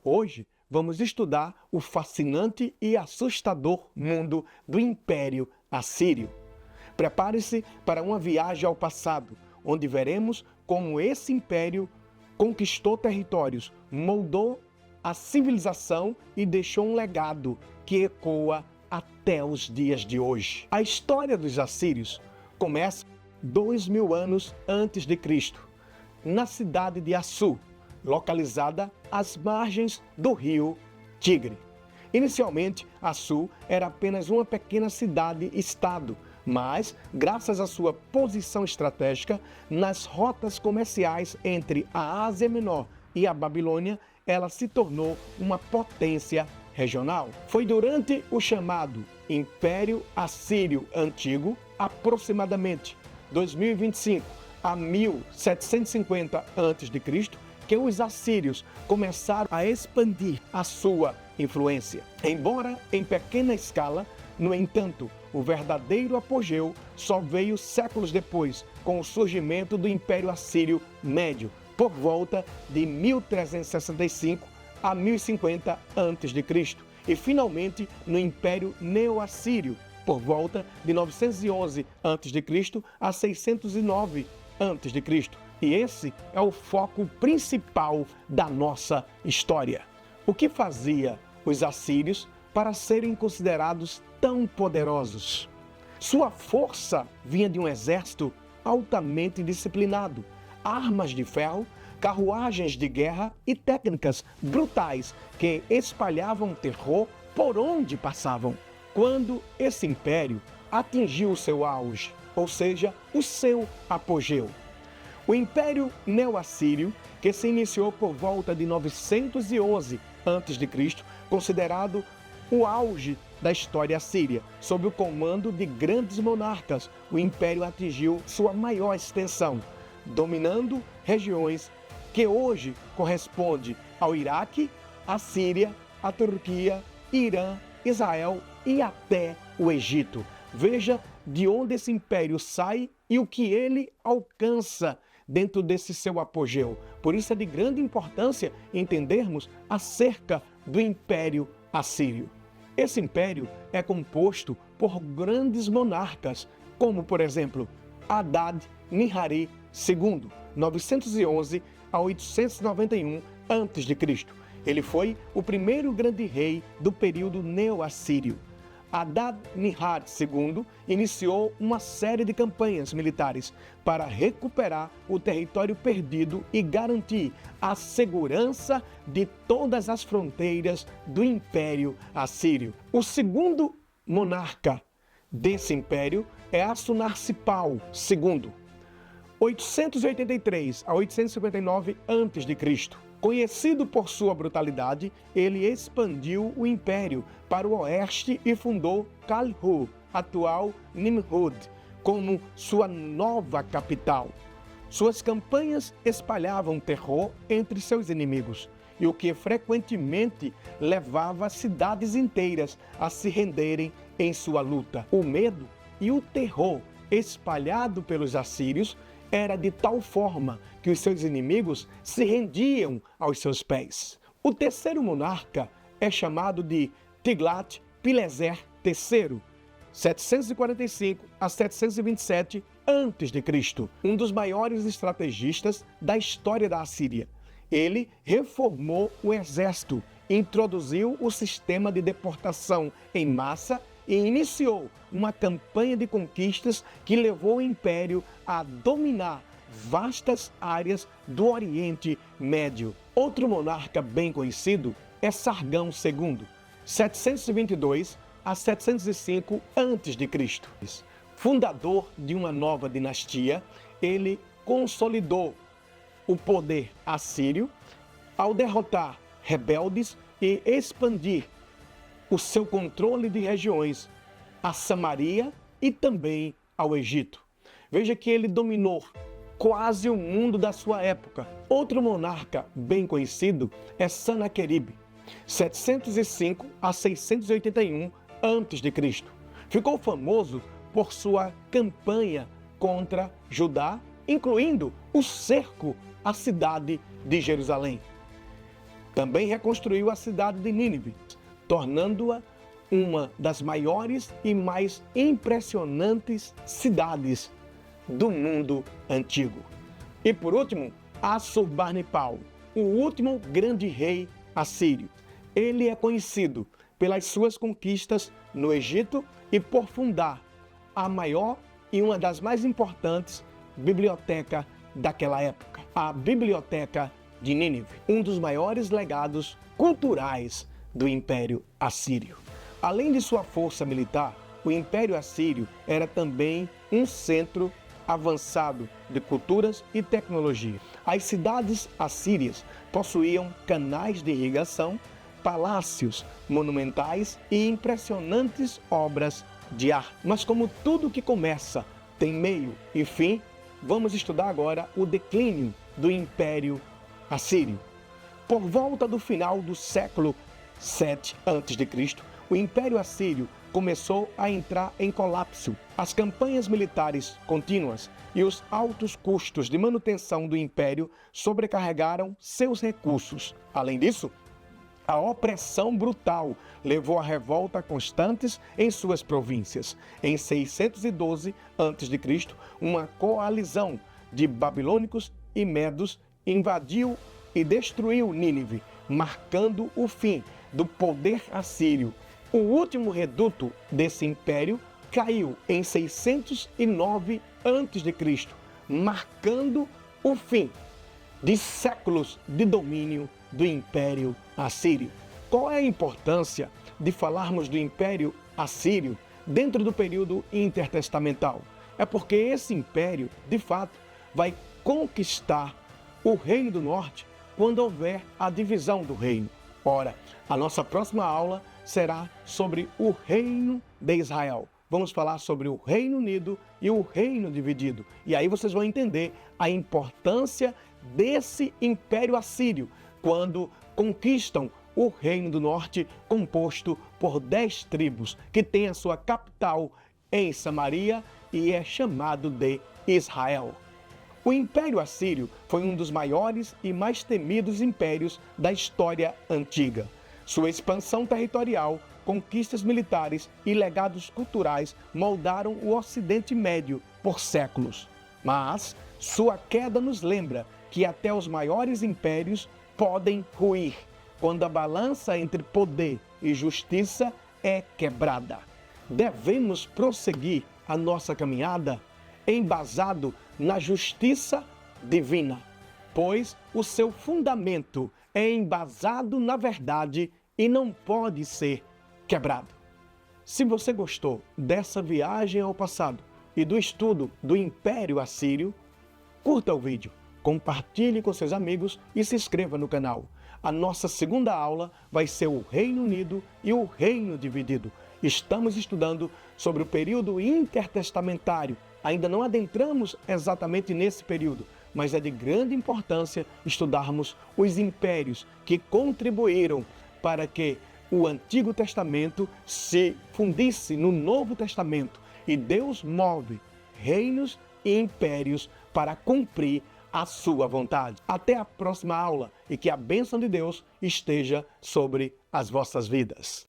Hoje vamos estudar o fascinante e assustador mundo do Império Assírio. Prepare-se para uma viagem ao passado, onde veremos como esse império conquistou territórios, moldou a civilização e deixou um legado que ecoa até os dias de hoje. A história dos assírios começa 2000 anos antes de Cristo, na cidade de Assur, localizada às margens do rio Tigre. Inicialmente, Assur era apenas uma pequena cidade-estado, mas, graças à sua posição estratégica nas rotas comerciais entre a Ásia Menor e a Babilônia, ela se tornou uma potência regional. Foi durante o chamado Império Assírio Antigo, aproximadamente 2025 a 1750 a.C., que os assírios começaram a expandir a sua influência. Embora em pequena escala, no entanto, o verdadeiro apogeu só veio séculos depois, com o surgimento do Império Assírio Médio, por volta de 1365 a 1050 a.C., e finalmente no Império Neo-Assírio, por volta de 911 a.C. a 609 a.C. E esse é o foco principal da nossa história. O que fazia os assírios para serem considerados tão poderosos? Sua força vinha de um exército altamente disciplinado, armas de ferro, carruagens de guerra e técnicas brutais que espalhavam terror por onde passavam. Quando esse império atingiu o seu auge, ou seja, o seu apogeu, o Império Neo-Assírio, que se iniciou por volta de 911 a.C., considerado o auge da história assíria, sob o comando de grandes monarcas, o império atingiu sua maior extensão, dominando regiões que hoje correspondem ao Iraque, a Síria, a Turquia, Irã, Israel e até o Egito. Veja de onde esse império sai e o que ele alcança dentro desse seu apogeu. Por isso é de grande importância entendermos acerca do Império Assírio. Esse império é composto por grandes monarcas, como por exemplo, Adad-Nirari II, 911 a 891 a.C. Ele foi o primeiro grande rei do período neo-assírio. Adad-Nirari II iniciou uma série de campanhas militares para recuperar o território perdido e garantir a segurança de todas as fronteiras do Império Assírio. O segundo monarca desse império é Assurnarsipal II, 883 a 859 a.C. Conhecido por sua brutalidade, ele expandiu o império para o oeste e fundou Kalhu, atual Nimrud, como sua nova capital. Suas campanhas espalhavam terror entre seus inimigos, e o que frequentemente levava cidades inteiras a se renderem em sua luta. O medo e o terror espalhado pelos assírios era de tal forma que os seus inimigos se rendiam aos seus pés. O terceiro monarca é chamado de Tiglat-Pileser III, 745 a 727 a.C., um dos maiores estrategistas da história da Assíria. Ele reformou o exército, introduziu o sistema de deportação em massa e iniciou uma campanha de conquistas que levou o império a dominar vastas áreas do Oriente Médio. Outro monarca bem conhecido é Sargão II, 722 a 705 a.C. Fundador de uma nova dinastia, ele consolidou o poder assírio ao derrotar rebeldes e expandir o seu controle de regiões a Samaria e também ao Egito. Veja que ele dominou quase o mundo da sua época. Outro monarca bem conhecido é Senaqueribe, 705 a 681 a.C. Ficou famoso por sua campanha contra Judá, incluindo o cerco à cidade de Jerusalém. Também reconstruiu a cidade de Nínive, tornando-a uma das maiores e mais impressionantes cidades do mundo antigo. E por último, Assurbanipal, o último grande rei assírio. Ele é conhecido pelas suas conquistas no Egito e por fundar a maior e uma das mais importantes bibliotecas daquela época, a Biblioteca de Nínive, um dos maiores legados culturais do Império Assírio. Além de sua força militar, o Império Assírio era também um centro avançado de culturas e tecnologia. As cidades assírias possuíam canais de irrigação, palácios monumentais e impressionantes obras de arte. Mas como tudo que começa tem meio e fim, vamos estudar agora o declínio do Império Assírio. Por volta do final do século 7 a.C., o Império Assírio começou a entrar em colapso. As campanhas militares contínuas e os altos custos de manutenção do Império sobrecarregaram seus recursos. Além disso, a opressão brutal levou a revoltas constantes em suas províncias. Em 612 a.C., uma coalizão de babilônicos e medos invadiu e destruiu Nínive, marcando o fim do poder assírio. O último reduto desse império caiu em 609 a.C., marcando o fim de séculos de domínio do Império Assírio. Qual é a importância de falarmos do Império Assírio dentro do período intertestamental? É porque esse império, de fato, vai conquistar o Reino do Norte quando houver a divisão do reino. Ora, a nossa próxima aula será sobre o Reino de Israel. Vamos falar sobre o Reino Unido e o Reino Dividido. E aí vocês vão entender a importância desse Império Assírio quando conquistam o Reino do Norte, composto por 10 tribos, que tem a sua capital em Samaria e é chamado de Israel. O Império Assírio foi um dos maiores e mais temidos impérios da história antiga. Sua expansão territorial, conquistas militares e legados culturais moldaram o Ocidente Médio por séculos. Mas sua queda nos lembra que até os maiores impérios podem ruir quando a balança entre poder e justiça é quebrada. Devemos prosseguir a nossa caminhada embasado na justiça divina, pois o seu fundamento é embasado na verdade e não pode ser quebrado. Se você gostou dessa viagem ao passado e do estudo do Império Assírio, curta o vídeo, compartilhe com seus amigos e se inscreva no canal. A nossa segunda aula vai ser o Reino Unido e o Reino Dividido. Estamos estudando sobre o período intertestamentário. Ainda não adentramos exatamente nesse período, mas é de grande importância estudarmos os impérios que contribuíram para que o Antigo Testamento se fundisse no Novo Testamento. E Deus move reinos e impérios para cumprir a sua vontade. Até a próxima aula e que a bênção de Deus esteja sobre as vossas vidas.